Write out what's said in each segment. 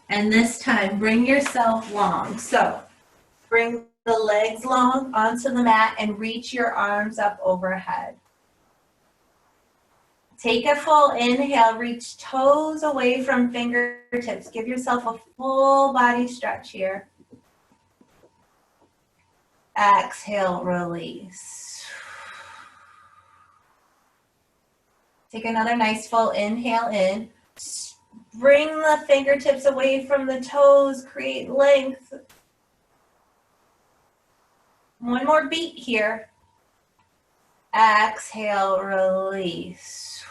And this time, bring yourself long. So bring the legs long onto the mat and reach your arms up overhead. Take a full inhale, reach toes away from fingertips. Give yourself a full body stretch here. Exhale, release. Take another nice full inhale in. Bring the fingertips away from the toes, create length. One more beat here. Exhale, release.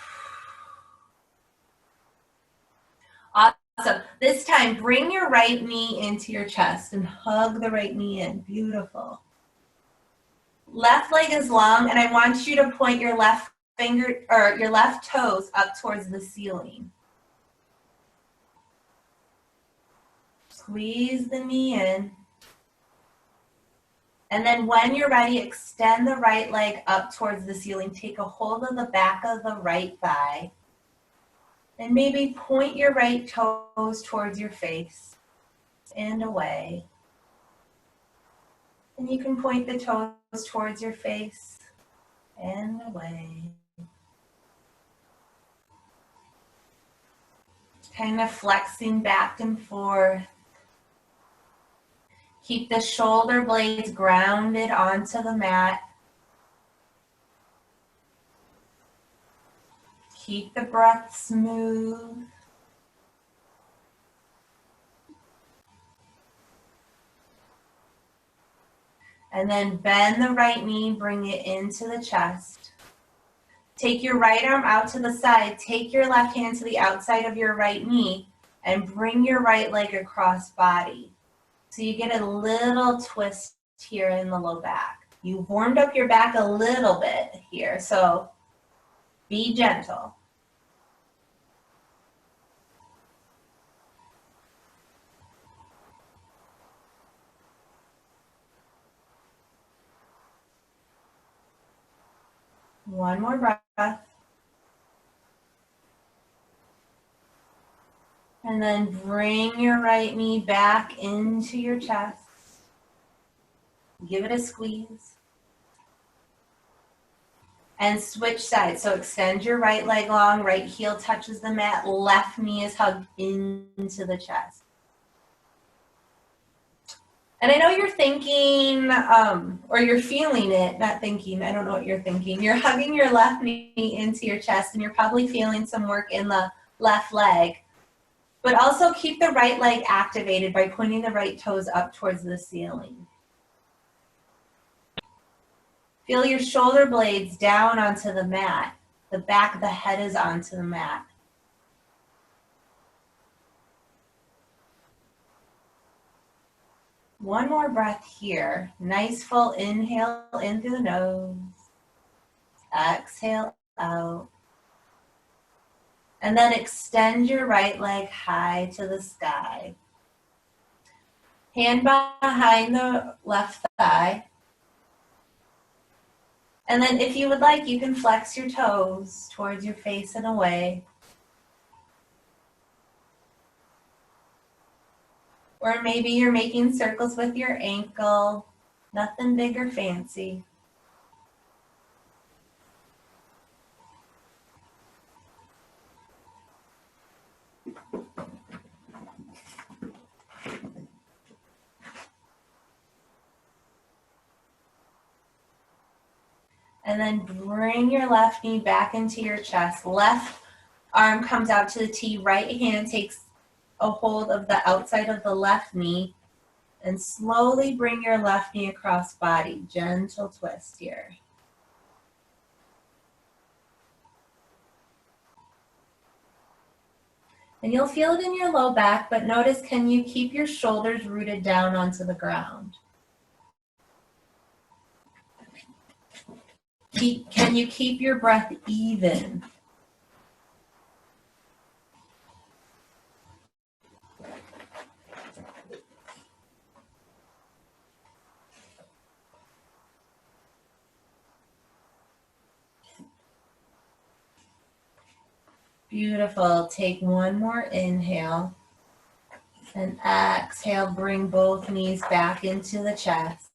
Awesome. This time, bring your right knee into your chest and hug the right knee in. Beautiful. Left leg is long, and I want you to point your left finger or your left toes up towards the ceiling. Squeeze the knee in. And then when you're ready, extend the right leg up towards the ceiling. Take a hold of the back of the right thigh. And maybe point your right toes towards your face and away. And you can point the toes towards your face and away. Kind of flexing back and forth. Keep the shoulder blades grounded onto the mat. Keep the breath smooth. And then bend the right knee, bring it into the chest. Take your right arm out to the side. Take your left hand to the outside of your right knee and bring your right leg across body. So you get a little twist here in the low back. You've warmed up your back a little bit here, so be gentle. One more breath. And then bring your right knee back into your chest. Give it a squeeze. And switch sides. So extend your right leg long, right heel touches the mat, left knee is hugged into the chest. And I know you're thinking, or you're feeling it, not thinking, I don't know what you're thinking. You're hugging your left knee into your chest and you're probably feeling some work in the left leg. But also keep the right leg activated by pointing the right toes up towards the ceiling. Feel your shoulder blades down onto the mat. The back of the head is onto the mat. One more breath here. Nice full inhale in through the nose. Exhale out. And then extend your right leg high to the sky. Hand behind the left thigh. And then if you would like, you can flex your toes towards your face and away. Or maybe you're making circles with your ankle. Nothing big or fancy. And then bring your left knee back into your chest. Left arm comes out to the T. Right hand takes a hold of the outside of the left knee. And slowly bring your left knee across body. Gentle twist here. And you'll feel it in your low back, but notice, can you keep your shoulders rooted down onto the ground? Can you keep your breath even? Beautiful. Take one more inhale. And exhale, bring both knees back into the chest.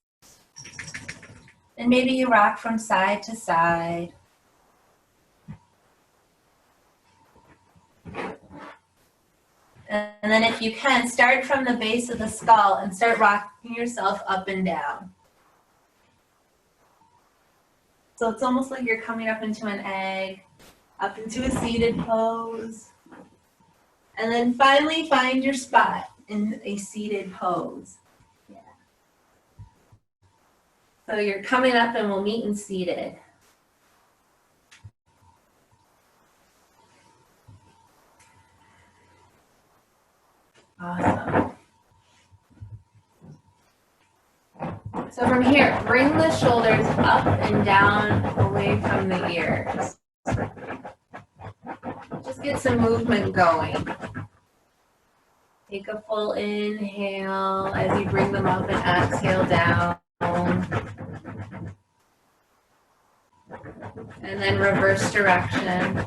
And maybe you rock from side to side. And then if you can, start from the base of the skull and start rocking yourself up and down. So it's almost like you're coming up into an egg, up into a seated pose. And then finally find your spot in a seated pose. Yeah. So you're coming up and we'll meet in seated. Awesome. So from here, bring the shoulders up and down away from the ears. Just get some movement going. Take a full inhale as you bring them up and exhale down. And then reverse direction.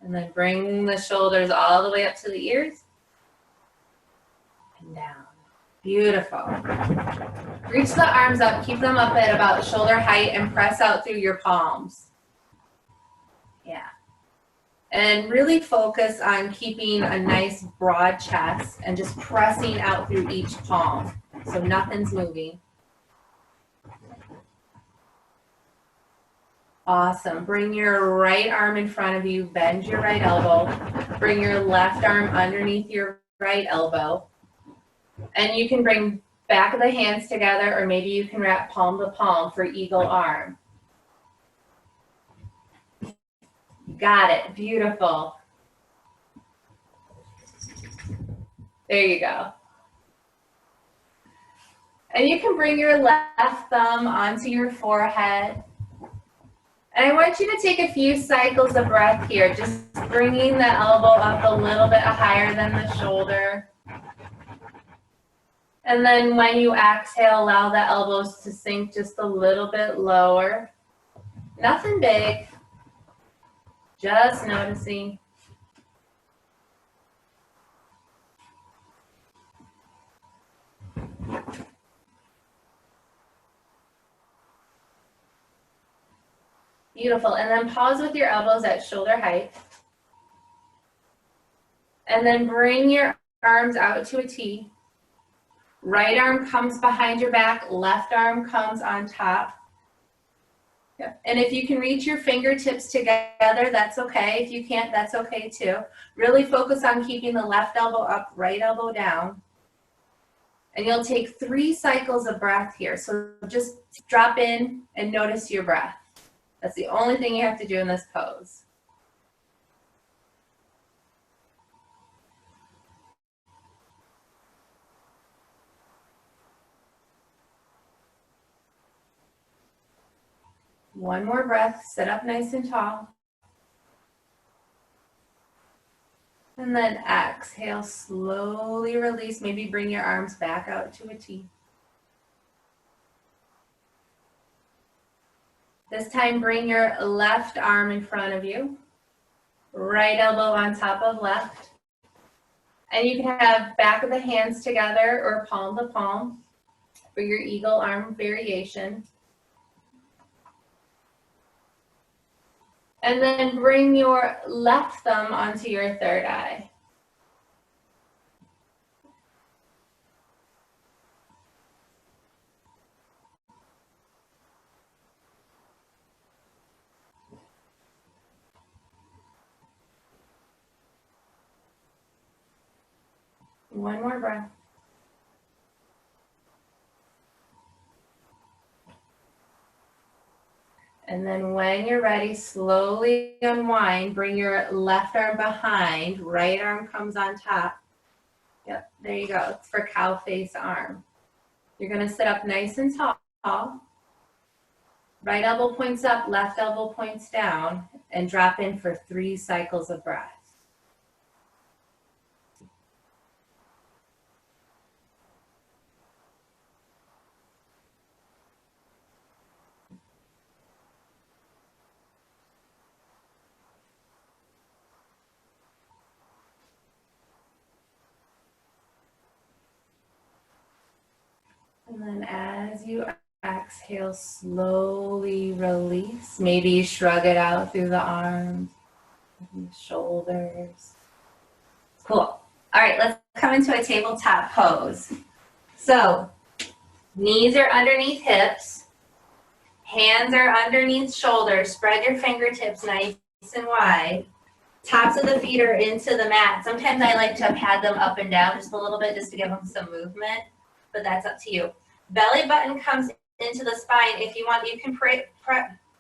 And then bring the shoulders all the way up to the ears and down. Beautiful. Reach the arms up, keep them up at about shoulder height and press out through your palms. Yeah. And really focus on keeping a nice broad chest and just pressing out through each palm. So nothing's moving. Awesome. Bring your right arm in front of you, bend your right elbow. Bring your left arm underneath your right elbow. And you can bring back of the hands together, or maybe you can wrap palm to palm for eagle arm. Got it. Beautiful. There you go. And you can bring your left thumb onto your forehead. And I want you to take a few cycles of breath here, just bringing the elbow up a little bit higher than the shoulder. And then when you exhale, allow the elbows to sink just a little bit lower. Nothing big, just noticing. Beautiful. And then pause with your elbows at shoulder height. And then bring your arms out to a T. Right arm comes behind your back, left arm comes on top. Yep. And if you can reach your fingertips together, that's okay. If you can't, that's okay too. Really focus on keeping the left elbow up, right elbow down. And you'll take 3 cycles of breath here. So just drop in and notice your breath. That's the only thing you have to do in this pose. One more breath, sit up nice and tall. And then exhale, slowly release. Maybe bring your arms back out to a T. This time, bring your left arm in front of you. Right elbow on top of left. And you can have back of the hands together or palm to palm for your eagle arm variation. And then bring your left thumb onto your third eye. One more breath. And then when you're ready, slowly unwind. Bring your left arm behind, right arm comes on top. Yep, there you go. It's for cow face arm. You're gonna sit up nice and tall. Right elbow points up, left elbow points down, and drop in for 3 cycles of breath. And then as you exhale, slowly release. Maybe you shrug it out through the arms, the shoulders. Cool. All right, let's come into a tabletop pose. So, knees are underneath hips, hands are underneath shoulders. Spread your fingertips nice and wide. Tops of the feet are into the mat. Sometimes I like to pad them up and down just a little bit just to give them some movement, but that's up to you. Belly button comes into the spine. If you want, you can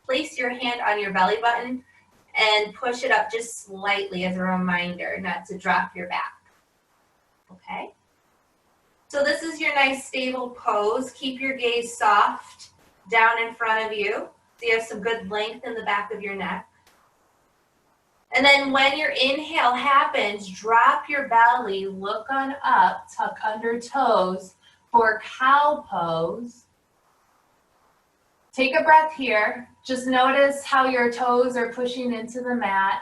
place your hand on your belly button and push it up just slightly as a reminder not to drop your back. Okay? So this is your nice stable pose. Keep your gaze soft down in front of you so you have some good length in the back of your neck. And then when your inhale happens, drop your belly, look on up, tuck under toes for cow pose. Take a breath here. Just notice how your toes are pushing into the mat,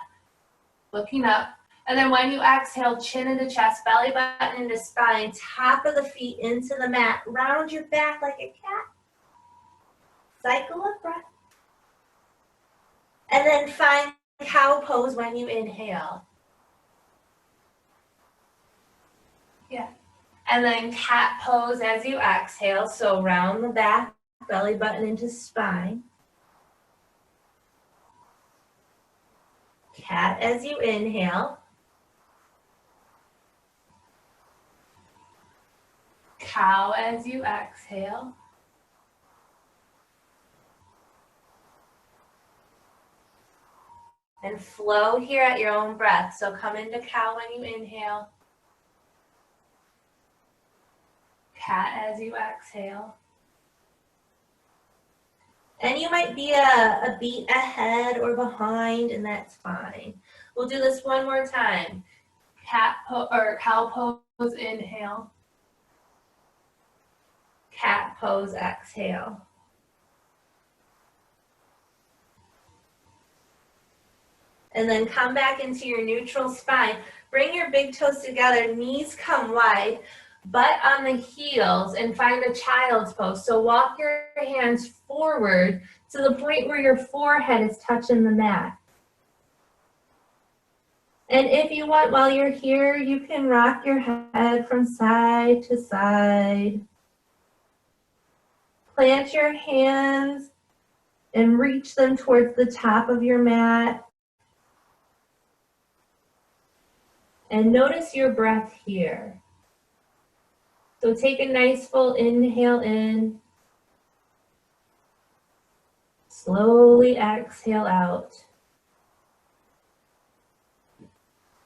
looking up. And then when you exhale, chin into chest, belly button into spine, top of the feet into the mat. Round your back like a cat. Cycle of breath. And then find cow pose when you inhale. Yeah. And then cat pose as you exhale. So round the back, belly button into spine. Cat as you inhale. Cow as you exhale. And flow here at your own breath. So come into cow when you inhale. Cat as you exhale. And you might be a beat ahead or behind, and that's fine. We'll do this one more time. Cow pose, inhale. Cat pose, exhale. And then come back into your neutral spine. Bring your big toes together, knees come wide, butt on the heels, and find a child's pose. So walk your hands forward to the point where your forehead is touching the mat. And if you want, while you're here, you can rock your head from side to side. Plant your hands and reach them towards the top of your mat. And notice your breath here. So take a nice full inhale in. Slowly exhale out.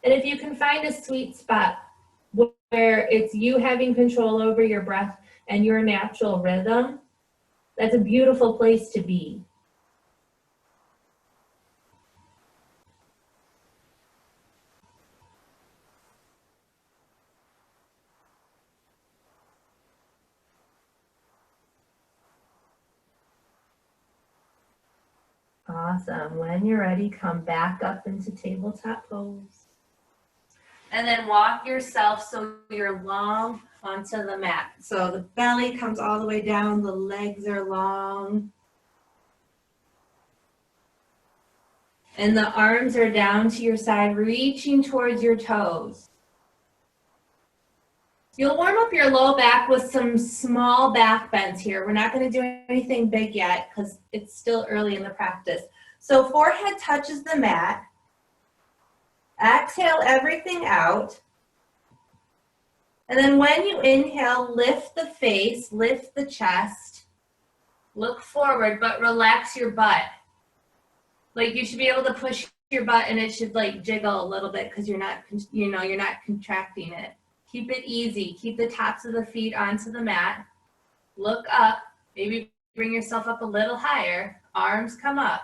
And if you can find a sweet spot where it's you having control over your breath and your natural rhythm, that's a beautiful place to be. Awesome. When you're ready, come back up into tabletop pose. And then walk yourself so you're long onto the mat. So the belly comes all the way down, the legs are long. And the arms are down to your side, reaching towards your toes. You'll warm up your low back with some small back bends here. We're not going to do anything big yet because it's still early in the practice. So forehead touches the mat. Exhale everything out. And then when you inhale, lift the face, lift the chest, look forward, but relax your butt. Like you should be able to push your butt and it should like jiggle a little bit because you're not contracting it. Keep it easy. Keep the tops of the feet onto the mat. Look up. Maybe bring yourself up a little higher. Arms come up.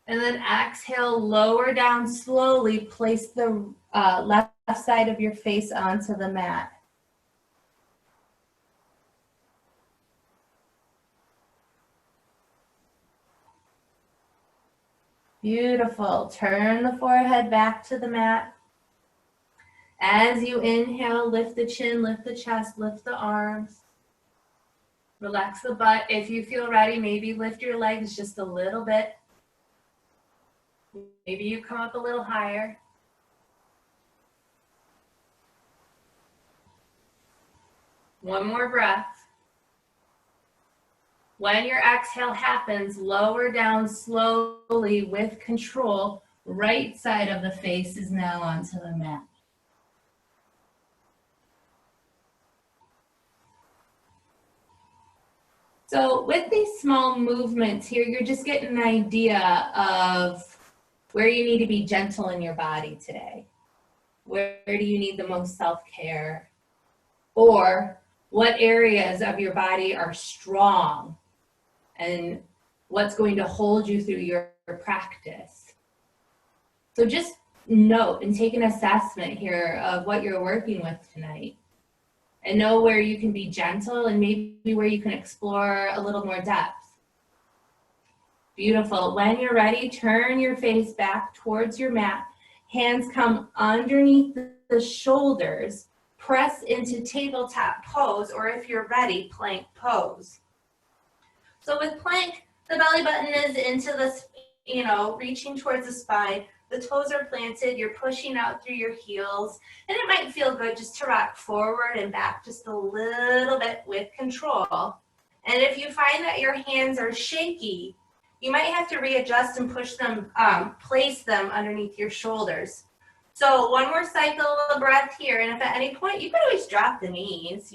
And then exhale, lower down slowly. Place the left side of your face onto the mat. Beautiful. Turn the forehead back to the mat. As you inhale, lift the chin, lift the chest, lift the arms. Relax the butt. If you feel ready, maybe lift your legs just a little bit. Maybe you come up a little higher. One more breath. When your exhale happens, lower down slowly with control. Right side of the face is now onto the mat. So with these small movements here, you're just getting an idea of where you need to be gentle in your body today. Where do you need the most self-care? Or what areas of your body are strong and what's going to hold you through your practice. So just note and take an assessment here of what you're working with tonight. And know where you can be gentle and maybe where you can explore a little more depth. Beautiful. When you're ready, turn your face back towards your mat. Hands come underneath the shoulders. Press into tabletop pose, or if you're ready, plank pose. So with plank, the belly button is into the, reaching towards the spine. The toes are planted, you're pushing out through your heels, and it might feel good just to rock forward and back just a little bit with control. And if you find that your hands are shaky, you might have to readjust and push them, place them underneath your shoulders. So one more cycle of breath here, and if at any point, you can always drop the knees,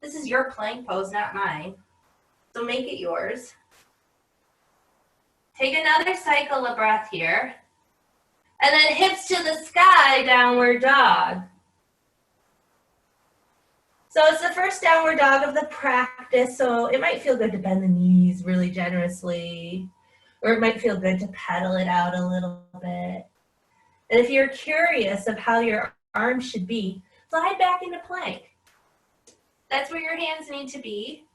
This is your plank pose, not mine. So make it yours. Take another cycle of breath here. And then hips to the sky, downward dog. So it's the first downward dog of the practice, so it might feel good to bend the knees really generously, or it might feel good to pedal it out a little bit. And if you're curious of how your arms should be, slide back into plank. That's where your hands need to be.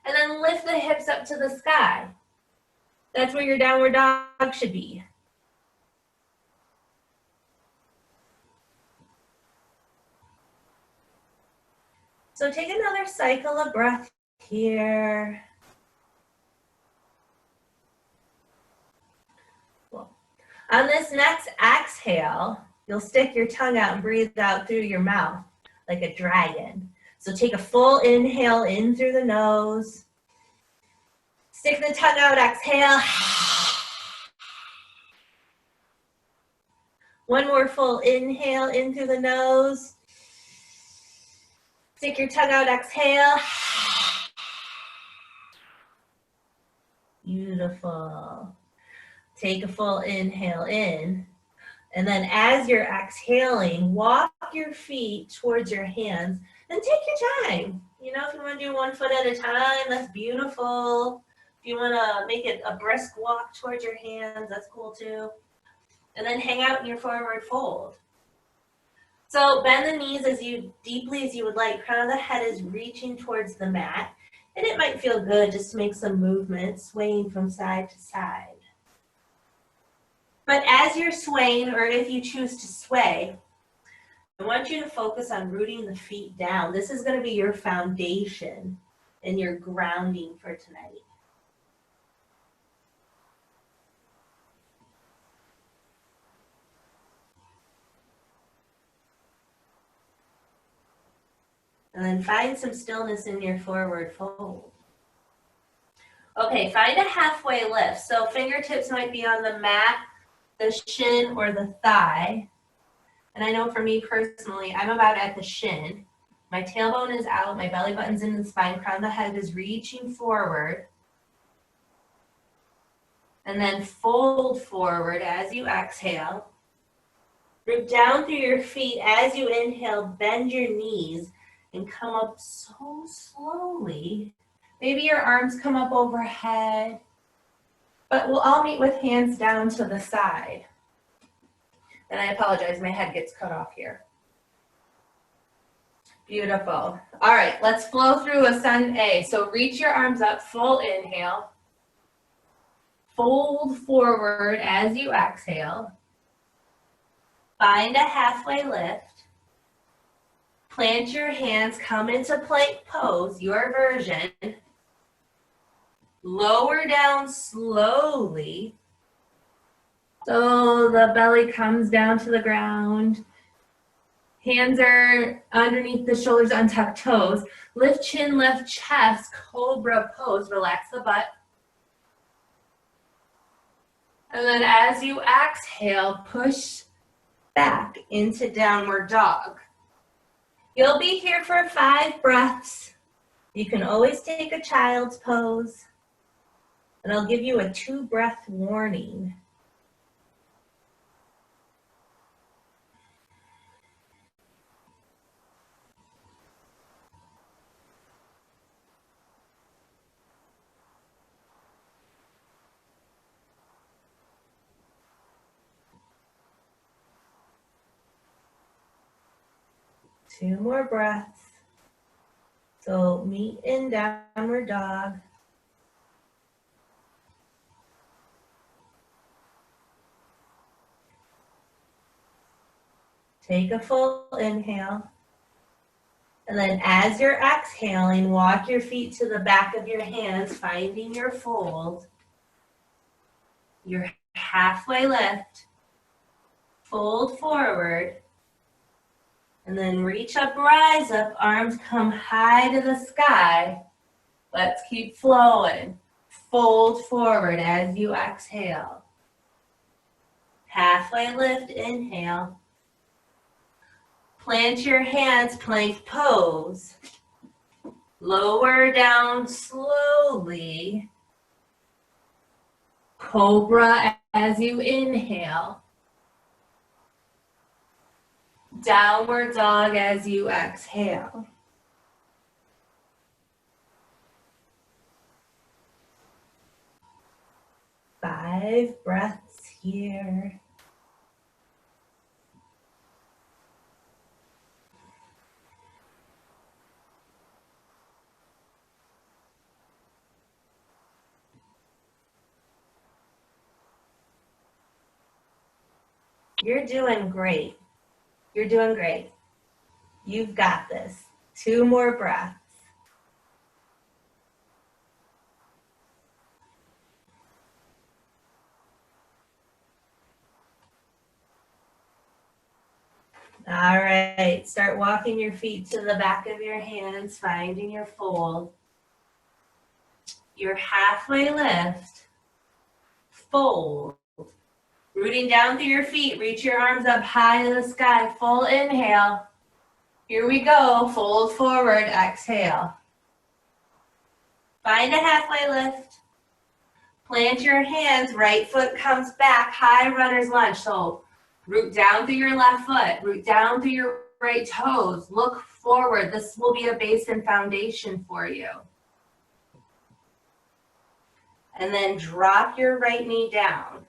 And then lift the hips up to the sky. That's where your downward dog should be. So take another cycle of breath here. Cool. On this next exhale, you'll stick your tongue out and breathe out through your mouth like a dragon. So take a full inhale in through the nose. Stick the tongue out, exhale. One more full inhale in through the nose. Stick your tongue out, exhale. Beautiful. Take a full inhale in. And then as you're exhaling, walk your feet towards your hands and take your time. If you want to do 1 foot at a time, that's beautiful. If you want to make it a brisk walk towards your hands, that's cool too. And then hang out in your forward fold. So bend the knees as deeply as you would like. Crown of the head is reaching towards the mat. And it might feel good just to make some movement, swaying from side to side. But as you're swaying, or if you choose to sway, I want you to focus on rooting the feet down. This is going to be your foundation and your grounding for tonight. And then find some stillness in your forward fold. Okay, find a halfway lift. So fingertips might be on the mat, the shin, or the thigh. And I know for me personally, I'm about at the shin. My tailbone is out, my belly button's in the spine, crown of the head is reaching forward. And then fold forward as you exhale. Root down through your feet as you inhale, bend your knees and come up so slowly. Maybe your arms come up overhead, but we'll all meet with hands down to the side. And I apologize, my head gets cut off here. Beautiful. All right, let's flow through Ascend A. So reach your arms up, full inhale. Fold forward as you exhale. Find a halfway lift. Plant your hands, come into plank pose, your version. Lower down slowly. So the belly comes down to the ground. Hands are underneath the shoulders, untuck toes. Lift chin, lift chest, cobra pose. Relax the butt. And then as you exhale, push back into downward dog. You'll be here for 5 breaths. You can always take a child's pose. And I'll give you a 2-breath warning. Two more breaths. So meet in downward dog. Take a full inhale. And then as you're exhaling, walk your feet to the back of your hands, finding your fold. Your halfway lift. Fold forward. And then reach up, rise up, arms come high to the sky. Let's keep flowing. Fold forward as you exhale. Halfway lift, inhale. Plant your hands, plank pose. Lower down slowly. Cobra as you inhale. Downward dog as you exhale. Five breaths here. You're doing great. You're doing great. You've got this. 2 more breaths. All right, start walking your feet to the back of your hands, finding your fold. Your halfway lift, fold. Rooting down through your feet, reach your arms up high to the sky, full inhale. Here we go, fold forward, exhale. Find a halfway lift. Plant your hands, right foot comes back, high runner's lunge. So root down through your left foot, root down through your right toes, look forward. This will be a base and foundation for you. And then drop your right knee down.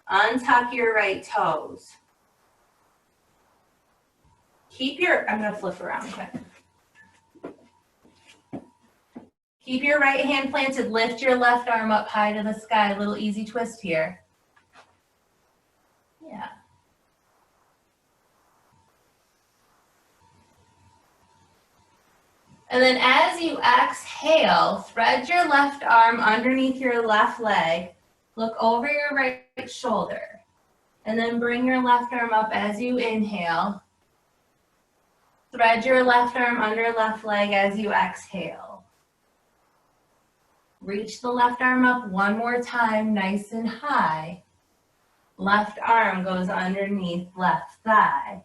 Untuck your right toes. Keep your, I'm gonna flip around quick. Keep your right hand planted, lift your left arm up high to the sky. A little easy twist here. Yeah. And then as you exhale, thread your left arm underneath your left leg. Look over your right shoulder. And then bring your left arm up as you inhale. Thread your left arm under left leg as you exhale. Reach the left arm up one more time, nice and high. Left arm goes underneath left thigh.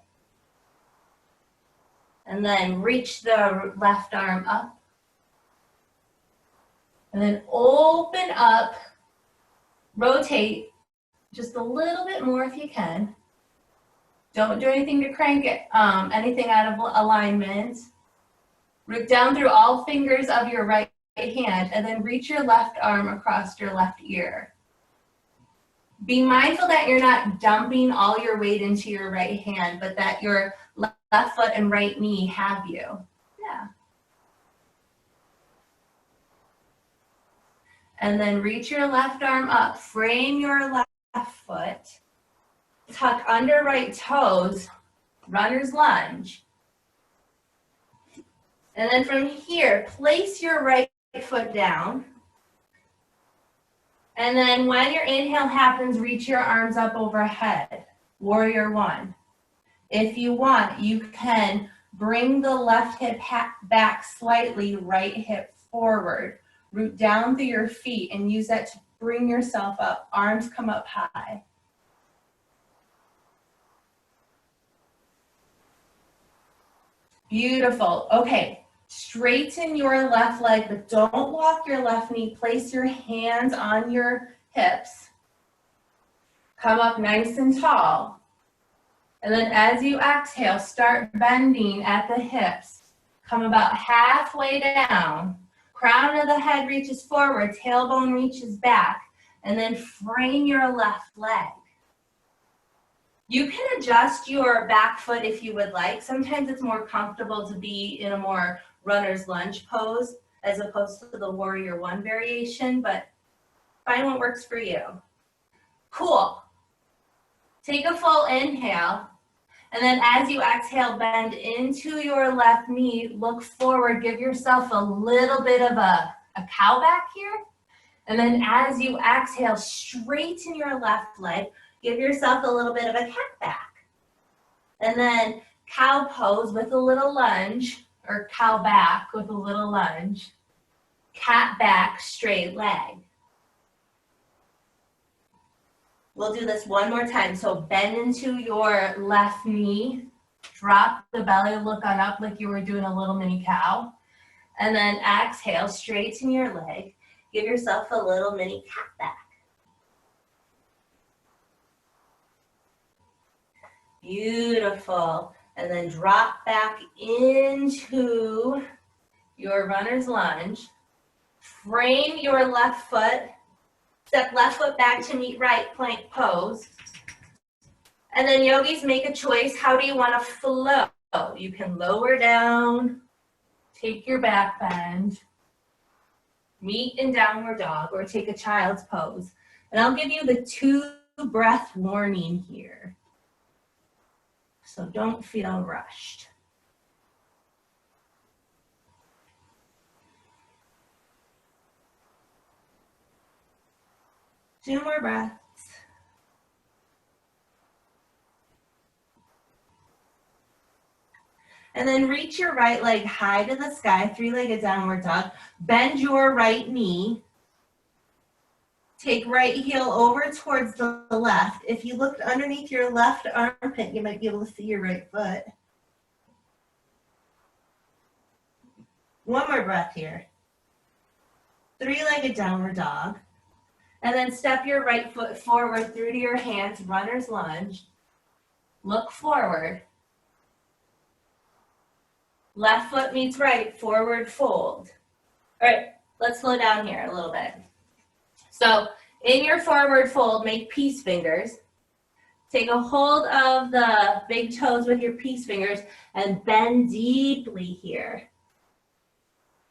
And then reach the left arm up. And then open up, rotate just a little bit more if you can. Don't do anything to crank it, anything out of alignment. Root down through all fingers of your right hand and then reach your left arm across your left ear. Be mindful that you're not dumping all your weight into your right hand, but that your left foot and right knee have you. Yeah. And then reach your left arm up, frame your left foot, tuck under right toes, runner's lunge. And then from here, place your right foot down. And then when your inhale happens, reach your arms up overhead. Warrior one. If you want, you can bring the left hip back slightly, right hip forward. Root down through your feet and use that to bring yourself up. Arms come up high. Beautiful. Okay, straighten your left leg, but don't walk your left knee. Place your hands on your hips. Come up nice and tall. And then as you exhale, start bending at the hips. Come about halfway down. Crown of the head reaches forward, tailbone reaches back, and then frame your left leg. You can adjust your back foot if you would like. Sometimes it's more comfortable to be in a more runner's lunge pose as opposed to the warrior one variation, but find what works for you. Cool. Take a full inhale. And then as you exhale, bend into your left knee, look forward, give yourself a little bit of a cow back here. And then as you exhale, straighten your left leg, give yourself a little bit of a cat back. And then cow pose with a little lunge, or cow back with a little lunge. Cat back, straight leg. We'll do this one more time. So bend into your left knee, drop the belly, look on up like you were doing a little mini cow. And then exhale, straighten your leg. Give yourself a little mini cat back. Beautiful. And then drop back into your runner's lunge. Frame your left foot. Step left foot back to meet right, plank pose. And then yogis, make a choice. How do you want to flow? You can lower down, take your back bend, meet in downward dog, or take a child's pose. And I'll give you the 2-breath warning here. So don't feel rushed. Two more breaths. And then reach your right leg high to the sky, 3-legged downward dog. Bend your right knee. Take right heel over towards the left. If you looked underneath your left armpit, you might be able to see your right foot. One more breath here. 3-legged downward dog. And then step your right foot forward through to your hands, runner's lunge. Look forward. Left foot meets right, forward fold. All right, let's slow down here a little bit. So in your forward fold, make peace fingers. Take a hold of the big toes with your peace fingers and bend deeply here.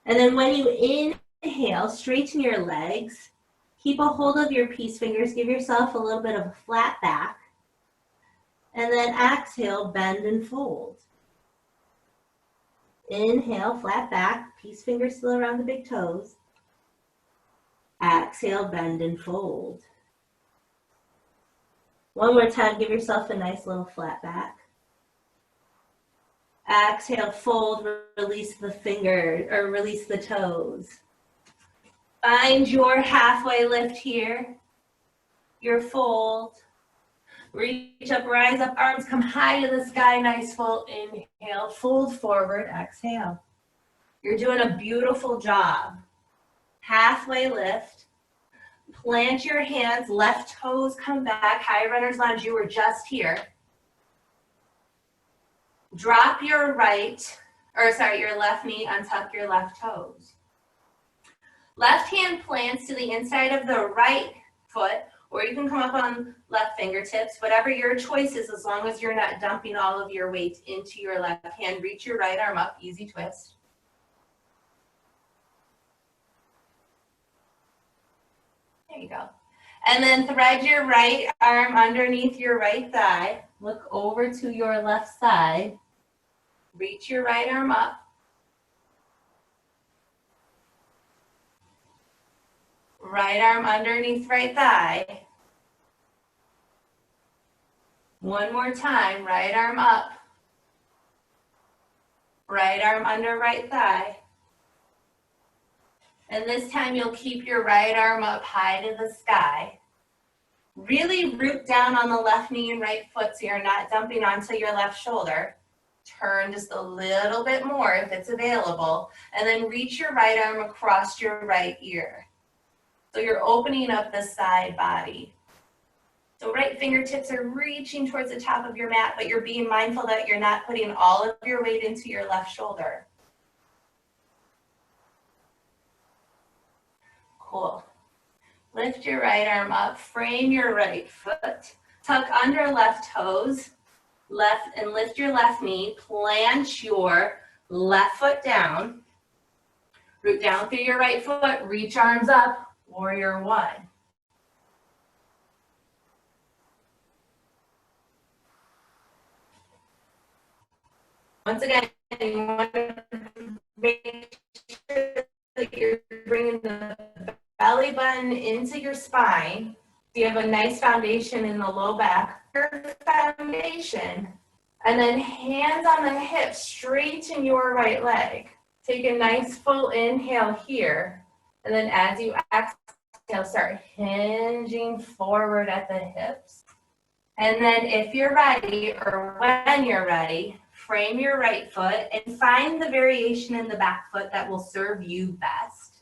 And then when you inhale, straighten your legs. Keep a hold of your peace fingers. Give yourself a little bit of a flat back. And then exhale, bend and fold. Inhale, flat back. Peace fingers still around the big toes. Exhale, bend and fold. One more time, give yourself a nice little flat back. Exhale, fold, release the fingers, or release the toes. Find your halfway lift here, your fold. Reach up, rise up, arms come high to the sky, nice full inhale, fold forward, exhale. You're doing a beautiful job. Halfway lift, plant your hands, left toes come back, high runner's lunge, you were just here. Drop your your left knee, untuck your left toes. Left hand plants to the inside of the right foot, or you can come up on left fingertips, whatever your choice is, as long as you're not dumping all of your weight into your left hand. Reach your right arm up, easy twist. There you go. And then thread your right arm underneath your right thigh. Look over to your left side. Reach your right arm up. Right arm underneath right thigh. One more time, right arm up. Right arm under right thigh. And this time you'll keep your right arm up high to the sky. Really root down on the left knee and right foot so you're not dumping onto your left shoulder. Turn just a little bit more if it's available. And then reach your right arm across your right ear. So you're opening up the side body. So right fingertips are reaching towards the top of your mat, but you're being mindful that you're not putting all of your weight into your left shoulder. Cool. Lift your right arm up, frame your right foot, tuck under left toes, and lift your left knee, plant your left foot down, root down through your right foot, reach arms up, warrior one. Once again, you want to make sure that you're bringing the belly button into your spine. You have a nice foundation in the low back. Your foundation. And then hands on the hips, straighten your right leg. Take a nice full inhale here. And then as you exhale, start hinging forward at the hips. And then if you're ready, or when you're ready, frame your right foot and find the variation in the back foot that will serve you best.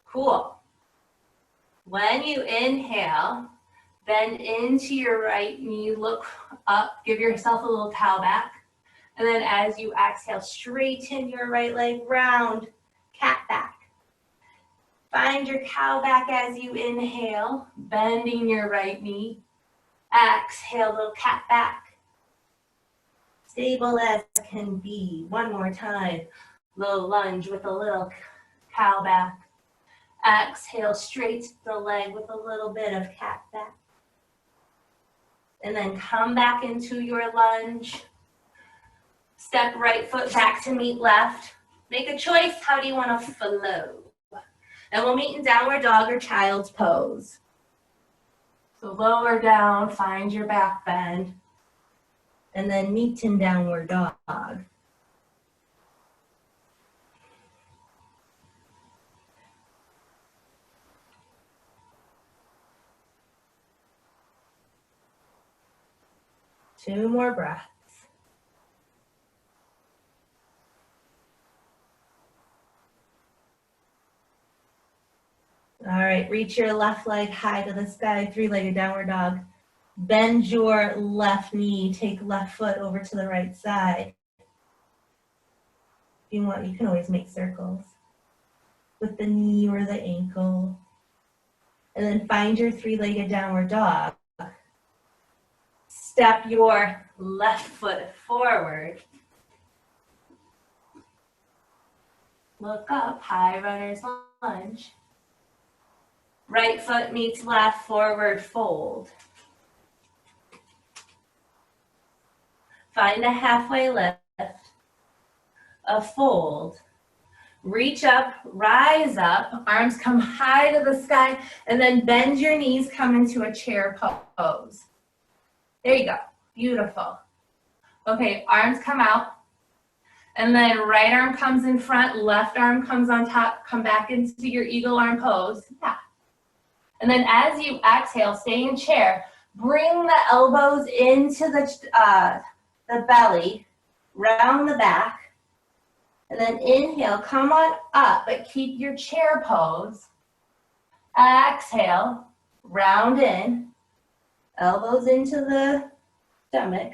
Cool. When you inhale, bend into your right knee, look up, give yourself a little cow back. And then as you exhale, straighten your right leg, round, cat back. Find your cow back as you inhale, bending your right knee. Exhale, little cat back. Stable as can be. One more time. Little lunge with a little cow back. Exhale, straight the leg with a little bit of cat back. And then come back into your lunge. Step right foot back to meet left. Make a choice. How do you want to flow? And we'll meet in downward dog or child's pose. So lower down, find your back bend. And then meet in downward dog. Two more breaths. All right, reach your left leg high to the sky, three-legged downward dog. Bend your left knee, take left foot over to the right side. If you want, you can always make circles with the knee or the ankle. And then find your three-legged downward dog. Step your left foot forward. Look up, high runner's lunge. Right foot meets left, forward fold. Find a halfway lift, a fold. Reach up, rise up, arms come high to the sky, and then bend your knees, come into a chair pose. There you go, beautiful. Okay, arms come out, and then right arm comes in front, left arm comes on top, come back into your eagle arm pose. Yeah. And then as you exhale, stay in chair, bring the elbows into the belly, round the back, and then inhale, come on up, but keep your chair pose. Exhale, round in, elbows into the stomach.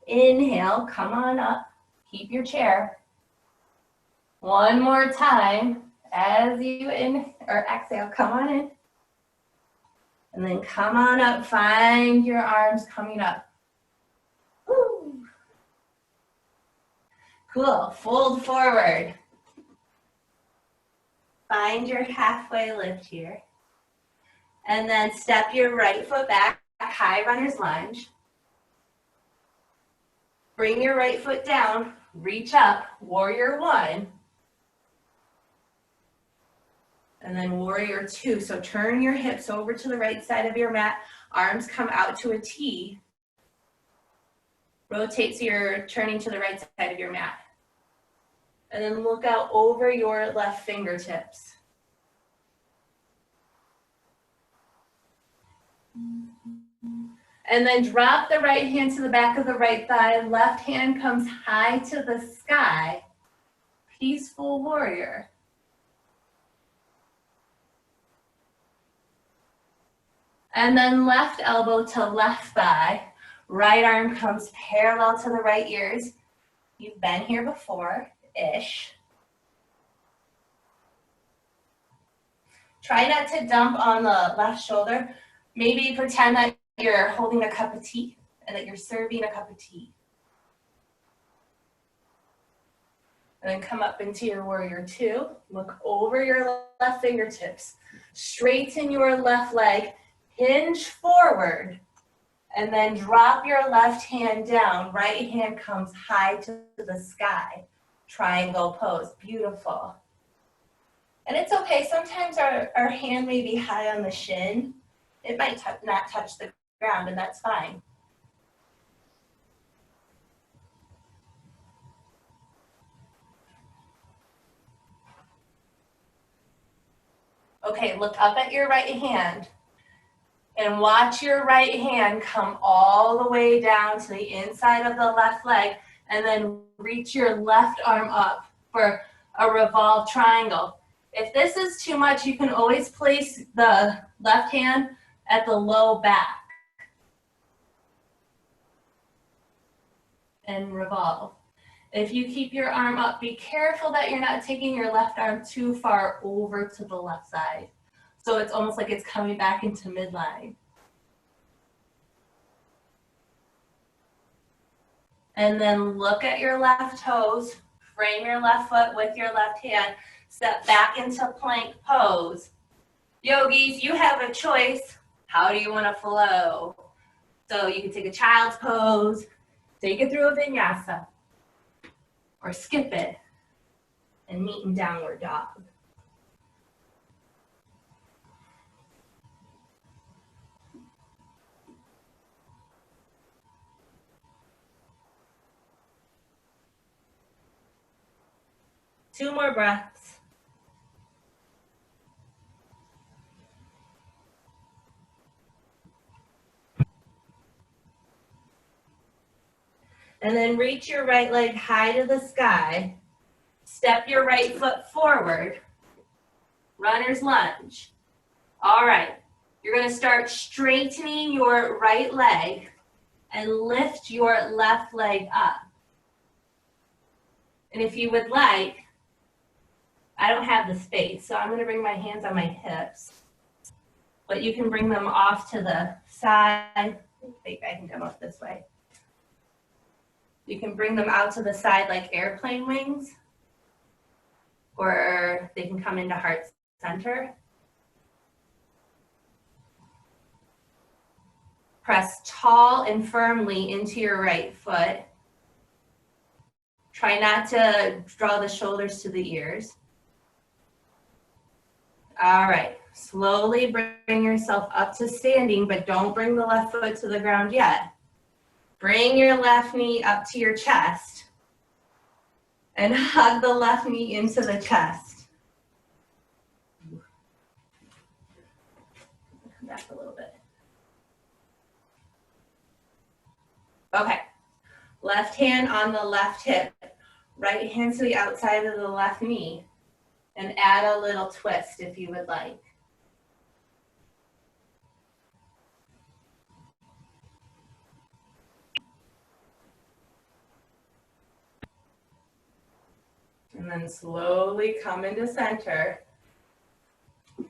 Inhale, come on up, keep your chair. One more time, as you exhale, come on in. And then come on up, find your arms coming up. Woo. Cool, fold forward. Find your halfway lift here. And then step your right foot back, high runner's lunge. Bring your right foot down, reach up, warrior one. And then warrior two. So turn your hips over to the right side of your mat. Arms come out to a T. Rotate so you're turning to the right side of your mat. And then look out over your left fingertips. And then drop the right hand to the back of the right thigh. Left hand comes high to the sky. Peaceful warrior. And then left elbow to left thigh. Right arm comes parallel to the right ears. You've been here before-ish. Try not to dump on the left shoulder. Maybe pretend that you're holding a cup of tea and that you're serving a cup of tea. And then come up into your warrior two. Look over your left fingertips. Straighten your left leg. Hinge forward. And then drop your left hand down. Right hand comes high to the sky. Triangle pose. Beautiful. And it's okay. Sometimes our hand may be high on the shin. It might not touch the ground, and that's fine. Okay, look up at your right hand. And watch your right hand come all the way down to the inside of the left leg, and then reach your left arm up for a revolved triangle. If this is too much, you can always place the left hand at the low back and revolve. If you keep your arm up, be careful that you're not taking your left arm too far over to the left side. So it's almost like it's coming back into midline. And then look at your left toes, frame your left foot with your left hand, step back into plank pose. Yogis, you have a choice. How do you want to flow? So you can take a child's pose, take it through a vinyasa, or skip it and meet in downward dog. Two more breaths. And then reach your right leg high to the sky. Step your right foot forward. Runner's lunge. All right. You're going to start straightening your right leg and lift your left leg up. And if you would like, I don't have the space, so I'm going to bring my hands on my hips. But you can bring them off to the side. Wait, I can come up this way. You can bring them out to the side like airplane wings, or they can come into heart center. Press tall and firmly into your right foot. Try not to draw the shoulders to the ears. All right, slowly bring yourself up to standing, but don't bring the left foot to the ground yet. Bring your left knee up to your chest and hug the left knee into the chest. Come back a little bit. Okay, left hand on the left hip, right hand to the outside of the left knee, and add a little twist if you would like. And then slowly come into center. You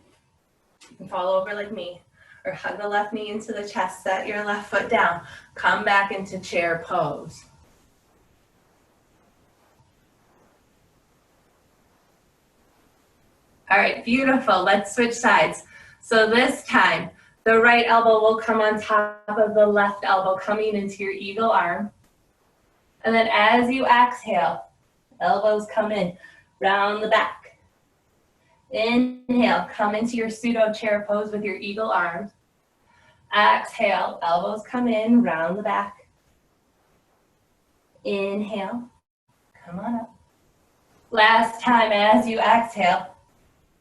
can fall over like me, or hug the left knee into the chest, set your left foot down, come back into chair pose. All right, beautiful. Let's switch sides. So this time, the right elbow will come on top of the left elbow, coming into your eagle arm. And then as you exhale, elbows come in, round the back. Inhale, come into your pseudo chair pose with your eagle arms. Exhale, elbows come in, round the back. Inhale, come on up. Last time as you exhale,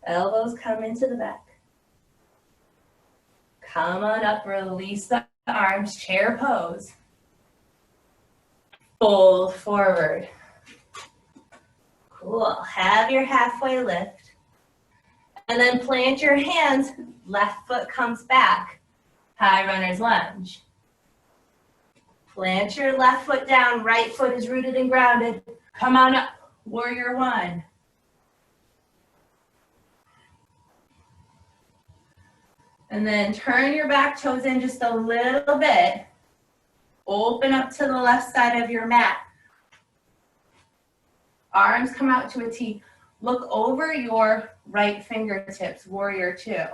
elbows come into the back. Come on up, release the arms, chair pose. Fold forward. Cool, have your halfway lift. And then plant your hands, left foot comes back. High runner's lunge. Plant your left foot down, right foot is rooted and grounded. Come on up, warrior one. And then turn your back toes in just a little bit. Open up to the left side of your mat. Arms come out to a T. Look over your right fingertips, warrior two.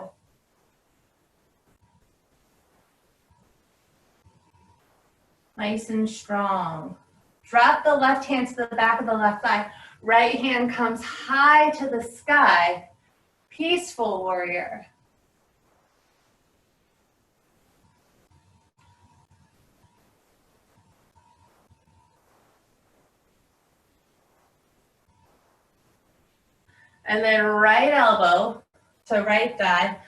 Nice and strong. Drop the left hand to the back of the left thigh. Right hand comes high to the sky. Peaceful warrior. And then right elbow to right thigh,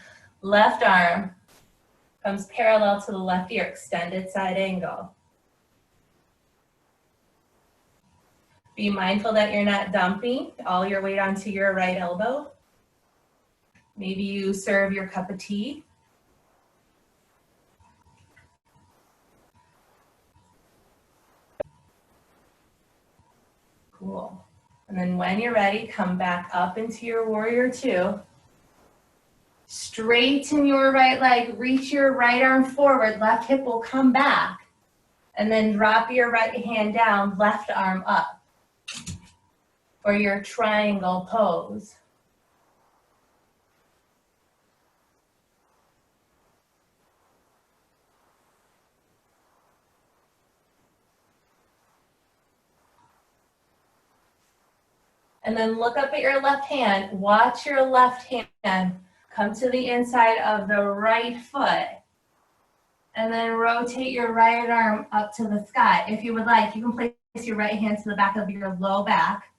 left arm comes parallel to the left ear, extended side angle. Be mindful that you're not dumping all your weight onto your right elbow. Maybe you serve your cup of tea. Cool. And then when you're ready, come back up into your warrior two. Straighten your right leg, reach your right arm forward, left hip will come back. And then drop your right hand down, left arm up for your triangle pose. And then look up at your left hand, watch your left hand come to the inside of the right foot. And then rotate your right arm up to the sky. If you would like, you can place your right hand to the back of your low back.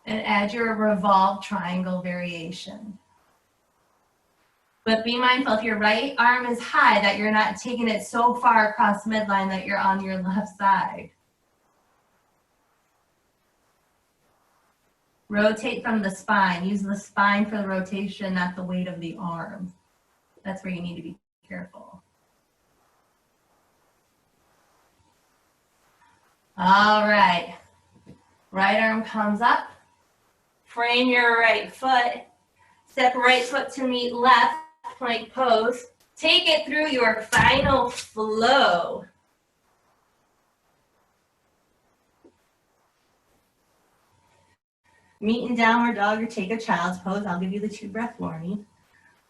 And add your revolved triangle variation. But be mindful, if your right arm is high, that you're not taking it so far across midline that you're on your left side. Rotate from the spine. Use the spine for the rotation, not the weight of the arm. That's where you need to be careful. All right. Right arm comes up. Frame your right foot. Step right foot to meet left, plank pose. Take it through your final flow. Meet in downward dog or take a child's pose. I'll give you the 2-breath warning.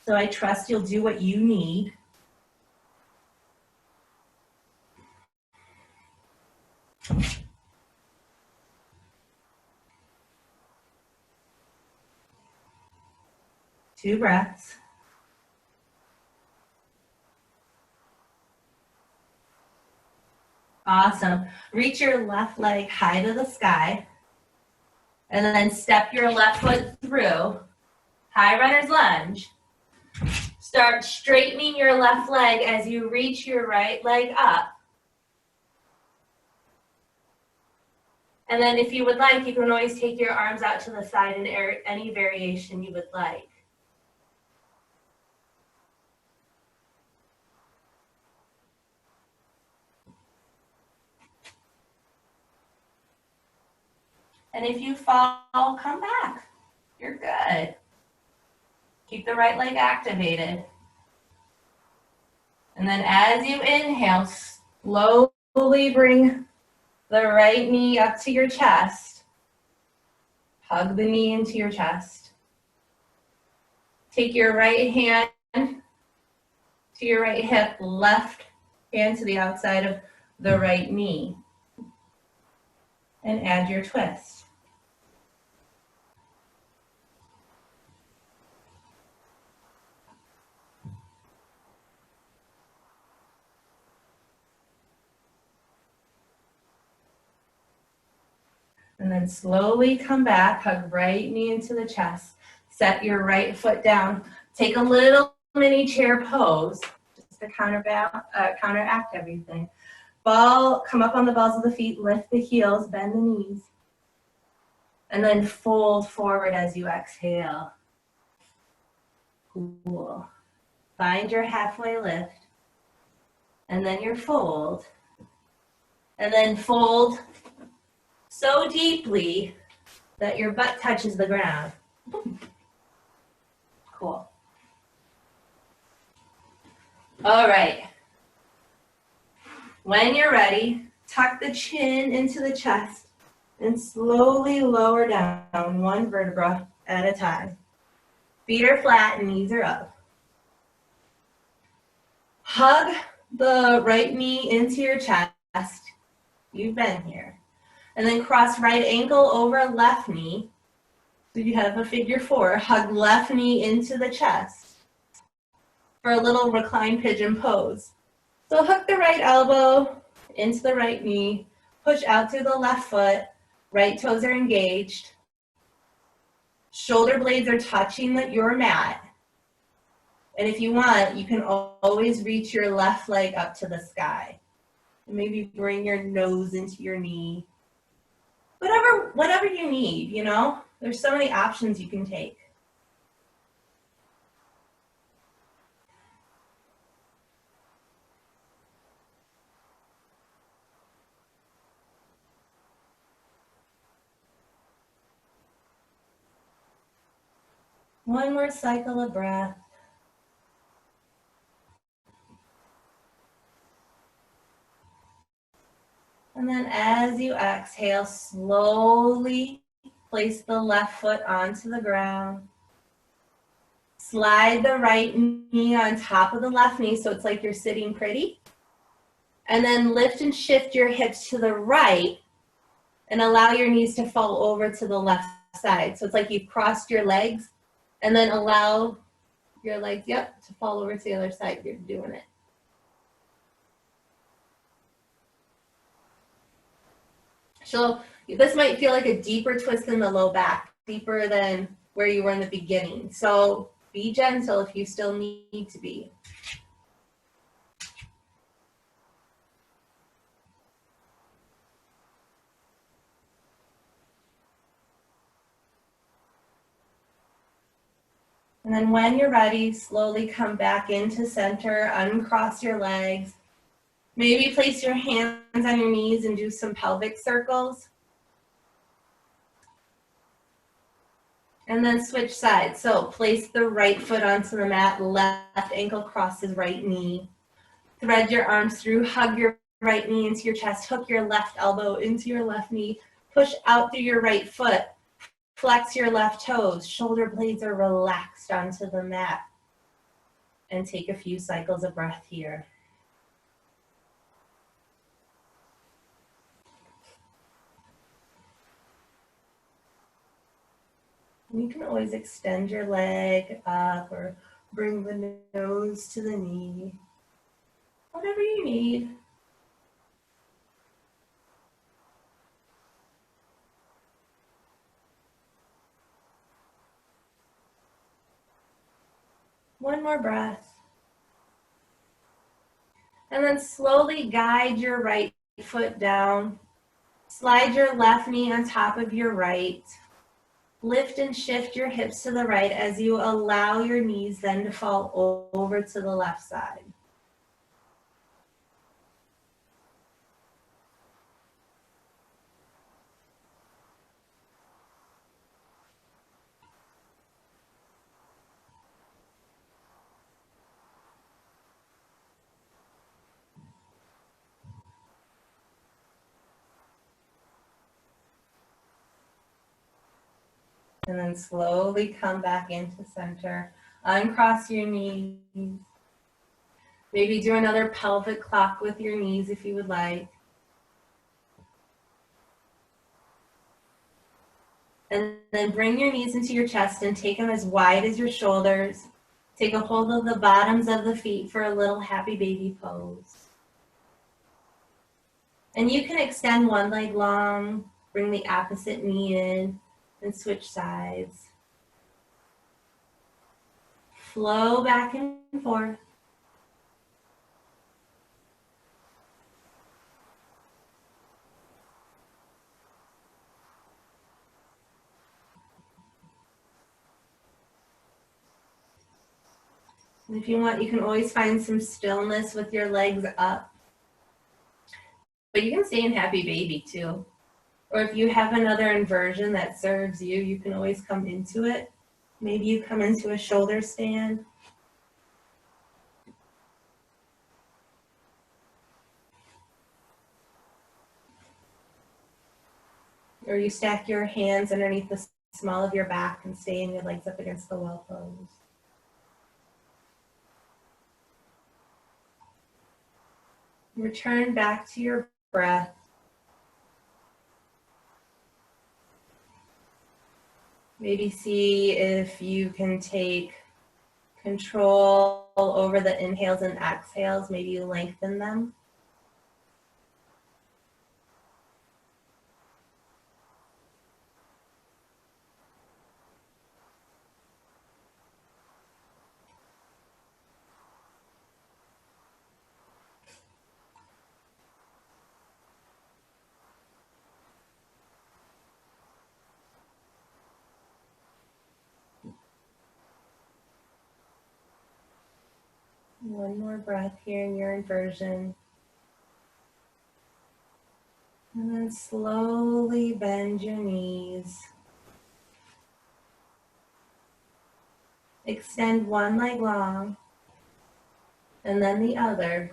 So I trust you'll do what you need. Two breaths. Awesome. Reach your left leg high to the sky. And then step your left foot through. High runner's lunge. Start straightening your left leg as you reach your right leg up. And then if you would like, you can always take your arms out to the side in any variation you would like. And if you fall, come back. You're good. Keep the right leg activated. And then as you inhale, slowly bring the right knee up to your chest. Hug the knee into your chest. Take your right hand to your right hip, left hand to the outside of the right knee. And add your twist. And then slowly come back, hug right knee into the chest. Set your right foot down. Take a little mini chair pose just to counteract everything. Come up on the balls of the feet, lift the heels, bend the knees. And then fold forward as you exhale. Cool. Find your halfway lift. And then your fold. And then fold so deeply that your butt touches the ground. Cool. All right. When you're ready, tuck the chin into the chest and slowly lower down one vertebra at a time. Feet are flat and knees are up. Hug the right knee into your chest. You've been here. And then cross right ankle over left knee. So you have a figure four. Hug left knee into the chest for a little reclined pigeon pose. So hook the right elbow into the right knee. Push out through the left foot. Right toes are engaged. Shoulder blades are touching your mat. And if you want, you can always reach your left leg up to the sky. And maybe bring your nose into your knee. Whatever you need, you know? There's so many options you can take. One more cycle of breath. And then as you exhale, slowly place the left foot onto the ground. Slide the right knee on top of the left knee so it's like you're sitting pretty. And then lift and shift your hips to the right and allow your knees to fall over to the left side. So it's like you've crossed your legs and then allow your legs, to fall over to the other side. You're doing it. So this might feel like a deeper twist in the low back, deeper than where you were in the beginning. So be gentle if you still need to be. And then when you're ready, slowly come back into center, uncross your legs. Maybe place your hands on your knees and do some pelvic circles. And then switch sides. So place the right foot onto the mat, left ankle crosses right knee. Thread your arms through, hug your right knee into your chest, hook your left elbow into your left knee, push out through your right foot, flex your left toes, shoulder blades are relaxed onto the mat. And take a few cycles of breath here. You can always extend your leg up or bring the nose to the knee. Whatever you need. One more breath. And then slowly guide your right foot down. Slide your left knee on top of your right. Lift and shift your hips to the right as you allow your knees then to fall over to the left side. And then slowly come back into center. Uncross your knees. Maybe do another pelvic clock with your knees if you would like. And then bring your knees into your chest and take them as wide as your shoulders. Take a hold of the bottoms of the feet for a little happy baby pose. And you can extend one leg long Bring the opposite knee in and switch sides. Flow back and forth. And if you want, you can always find some stillness with your legs up. But you can stay in happy baby too. Or if you have another inversion that serves you, you can always come into it. Maybe you come into a shoulder stand. Or you stack your hands underneath the small of your back and stay in your legs up against the wall pose. Return back to your breath. Maybe see if you can take control over the inhales and exhales. Maybe you lengthen them. One more breath here in your inversion. And then slowly bend your knees. Extend one leg long and then the other.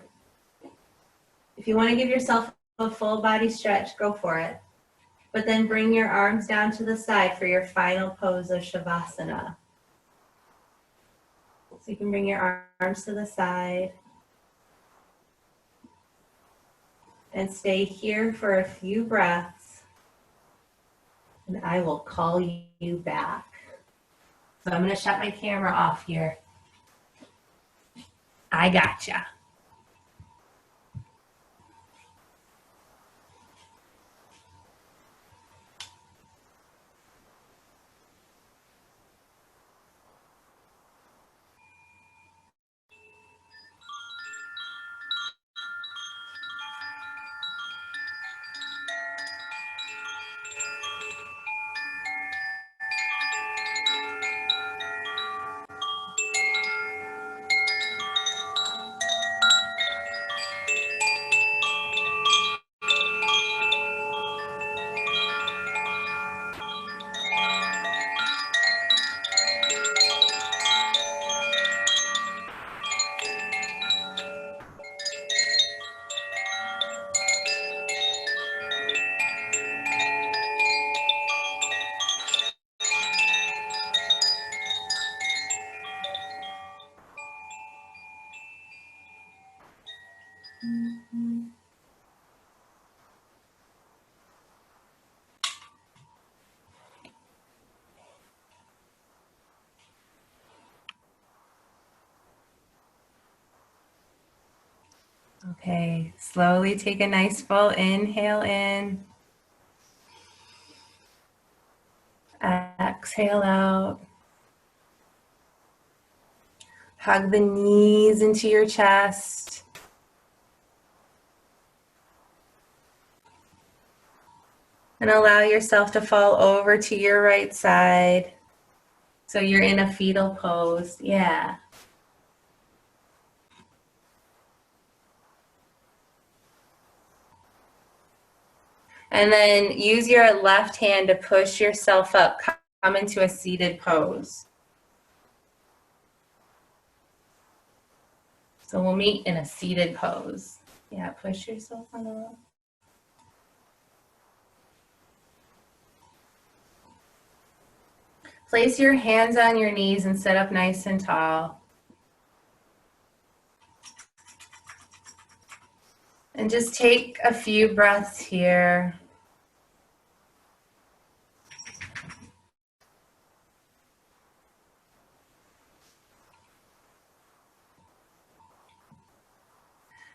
If you want to give yourself a full body stretch, go for it. But then bring your arms down to the side for your final pose of Shavasana. So you can bring your arms to the side and stay here for a few breaths, and I will call you back. So I'm going to shut my camera off here. I gotcha. Okay, slowly take a nice full inhale in. Exhale out. Hug the knees into your chest. And allow yourself to fall over to your right side. So you're in a fetal pose. Yeah. And then use your left hand to push yourself up. Come into a seated pose. So we'll meet in a seated pose. Yeah, push yourself on up. Place your hands on your knees and sit up nice and tall. And just take a few breaths here.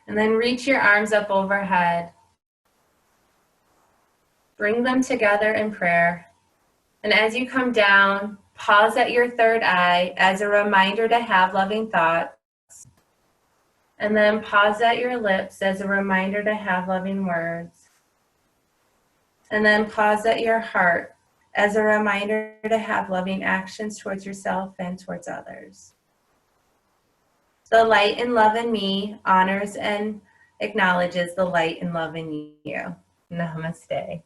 And then reach your arms up overhead. Bring them together in prayer. And as you come down, pause at your third eye as a reminder to have loving thoughts. And then pause at your lips as a reminder to have loving words. And then pause at your heart as a reminder to have loving actions towards yourself and towards others. The light and love in me honors and acknowledges the light and love in you. Namaste.